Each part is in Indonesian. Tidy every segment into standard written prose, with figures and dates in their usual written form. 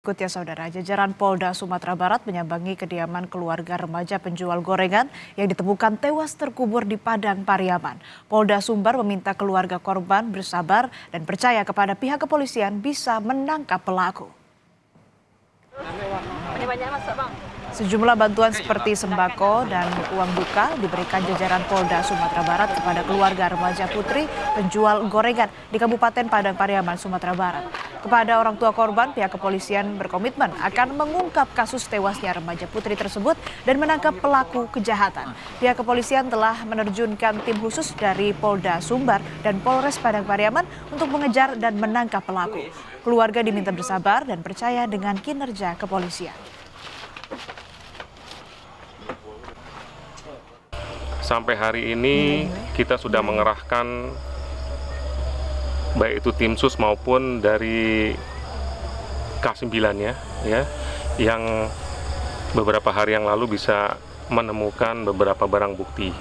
Berikut ya saudara, jajaran Polda Sumatera Barat menyambangi kediaman keluarga remaja penjual gorengan yang ditemukan tewas terkubur di Padang Pariaman. Polda Sumbar meminta keluarga korban bersabar dan percaya kepada pihak kepolisian bisa menangkap pelaku. Sejumlah bantuan seperti sembako dan uang duka diberikan jajaran Polda Sumatera Barat kepada keluarga remaja putri penjual gorengan di Kabupaten Padang Pariaman, Sumatera Barat. Kepada orang tua korban, pihak kepolisian berkomitmen akan mengungkap kasus tewasnya remaja putri tersebut dan menangkap pelaku kejahatan. Pihak kepolisian telah menerjunkan tim khusus dari Polda Sumbar dan Polres Padang Pariaman untuk mengejar dan menangkap pelaku. Keluarga diminta bersabar dan percaya dengan kinerja kepolisian. Sampai hari ini kita sudah mengerahkan baik itu tim sus maupun dari K9 ya, yang beberapa hari yang lalu bisa menemukan beberapa barang bukti.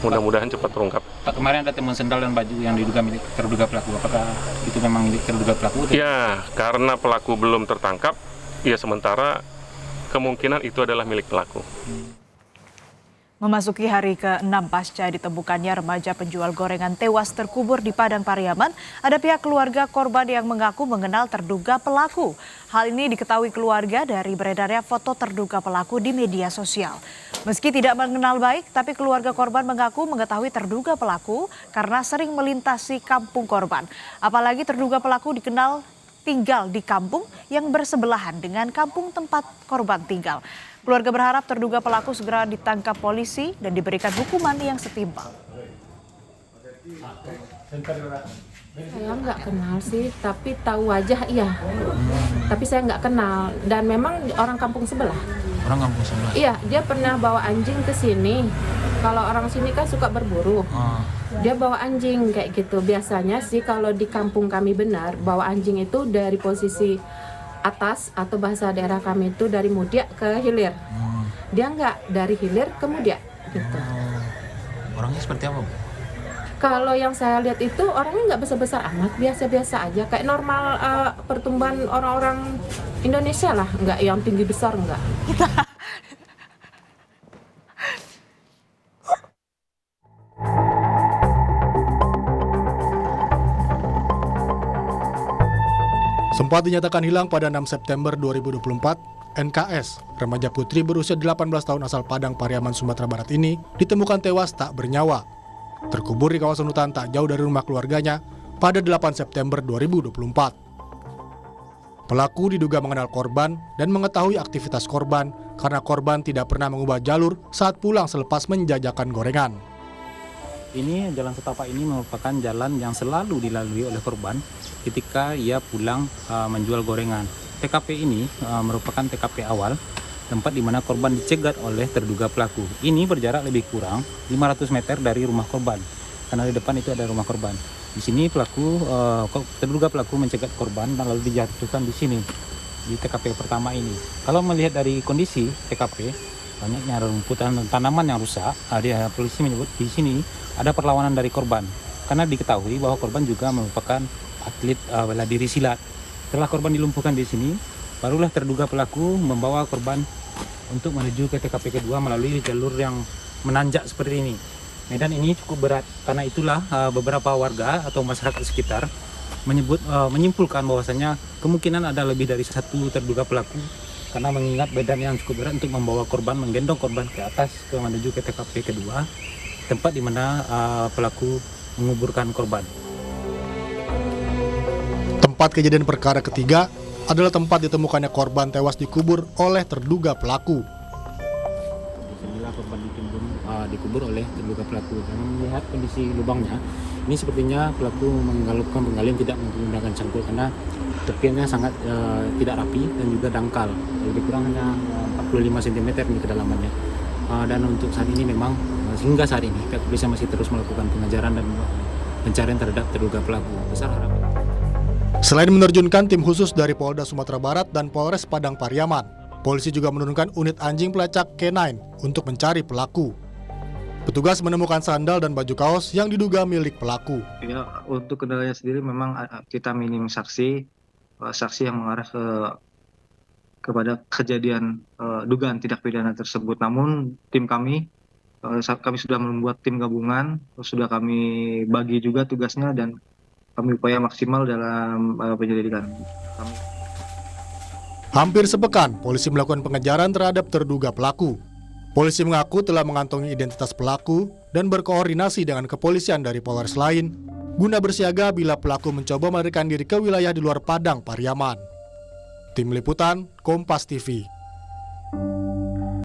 Mudah-mudahan cepat terungkap. Pak, kemarin ada temuan sendal dan baju yang diduga milik terduga pelaku. Apakah itu memang milik terduga pelaku? Ya, karena pelaku belum tertangkap, ya sementara kemungkinan itu adalah milik pelaku. Memasuki hari ke-6 pasca ditemukannya remaja penjual gorengan tewas terkubur di Padang Pariaman, ada pihak keluarga korban yang mengaku mengenal terduga pelaku. Hal ini diketahui keluarga dari beredarnya foto terduga pelaku di media sosial. Meski tidak mengenal baik, tapi keluarga korban mengaku mengetahui terduga pelaku karena sering melintasi kampung korban. Apalagi terduga pelaku dikenal tinggal di kampung yang bersebelahan dengan kampung tempat korban tinggal. Keluarga berharap terduga pelaku segera ditangkap polisi dan diberikan hukuman yang setimpal. Saya nggak kenal sih, tapi tahu wajah iya. Tapi saya nggak kenal dan memang orang kampung sebelah. Orang kampung sebelah? Iya, dia pernah bawa anjing ke sini. Kalau orang sini kan suka berburu. Dia bawa anjing kayak gitu. Biasanya sih kalau di kampung kami benar, bawa anjing itu dari posisi atas atau bahasa daerah kami itu dari Mudia ke Hilir. Dia nggak dari Hilir ke Mudia gitu. Orangnya seperti apa, Bu? Kalau yang saya lihat itu orangnya nggak besar-besar amat, biasa-biasa aja, kayak normal pertumbuhan orang-orang Indonesia lah, nggak yang tinggi besar nggak. Sempat dinyatakan hilang pada 6 September 2024, NKS, remaja putri berusia 18 tahun asal Padang Pariaman, Sumatera Barat ini ditemukan tewas tak bernyawa. Terkubur di kawasan hutan tak jauh dari rumah keluarganya pada 8 September 2024. Pelaku diduga mengenal korban dan mengetahui aktivitas korban karena korban tidak pernah mengubah jalur saat pulang selepas menjajakan gorengan. Ini jalan setapak ini merupakan jalan yang selalu dilalui oleh korban ketika ia pulang menjual gorengan. TKP ini merupakan TKP awal, tempat di mana korban dicegat oleh terduga pelaku. Ini berjarak lebih kurang 500 meter dari rumah korban, karena di depan itu ada rumah korban. Di sini terduga pelaku mencegat korban dan lalu dijatuhkan di sini, di TKP pertama ini. Kalau melihat dari kondisi TKP, banyaknya rumputan dan tanaman yang rusak. Polisi menyebut di sini ada perlawanan dari korban, karena diketahui bahwa korban juga merupakan atlet bela diri silat. Setelah korban dilumpuhkan di sini, barulah terduga pelaku membawa korban untuk menuju ke TKP kedua melalui jalur yang menanjak seperti ini. Medan ini cukup berat, karena itulah beberapa warga atau masyarakat sekitar menyimpulkan bahwasanya kemungkinan ada lebih dari satu terduga pelaku, karena mengingat medan yang cukup berat untuk membawa korban, menggendong korban ke atas menuju ke TKP kedua, tempat di mana pelaku menguburkan korban. Tempat kejadian perkara ketiga adalah tempat ditemukannya korban tewas dikubur oleh terduga pelaku. Disinilah korban dikubur oleh terduga pelaku. Karena melihat kondisi lubangnya, ini sepertinya pelaku melakukan penggalian tidak menggunakan cangkul karena tepiannya sangat tidak rapi dan juga dangkal. Lebih kurang hanya 45 cm ini kedalamannya. Dan untuk saat ini memang hingga saat ini pihak kepolisian masih terus melakukan pengejaran dan pencarian terhadap terduga pelaku. Besar harapan. Selain menerjunkan tim khusus dari Polda Sumatera Barat dan Polres Padang Pariaman, polisi juga menurunkan unit anjing pelacak K9 untuk mencari pelaku. Petugas menemukan sandal dan baju kaos yang diduga milik pelaku. Ya, untuk kendalanya sendiri memang kita minim saksi yang mengarah ke kepada kejadian dugaan tindak pidana tersebut. Namun tim kami sudah membuat tim gabungan, sudah kami bagi juga tugasnya dan kami upaya maksimal dalam penyelidikan. Hampir sepekan, polisi melakukan pengejaran terhadap terduga pelaku. Polisi mengaku telah mengantongi identitas pelaku dan berkoordinasi dengan kepolisian dari Polres lain guna bersiaga bila pelaku mencoba melarikan diri ke wilayah di luar Padang Pariaman. Tim Liputan, Kompas TV.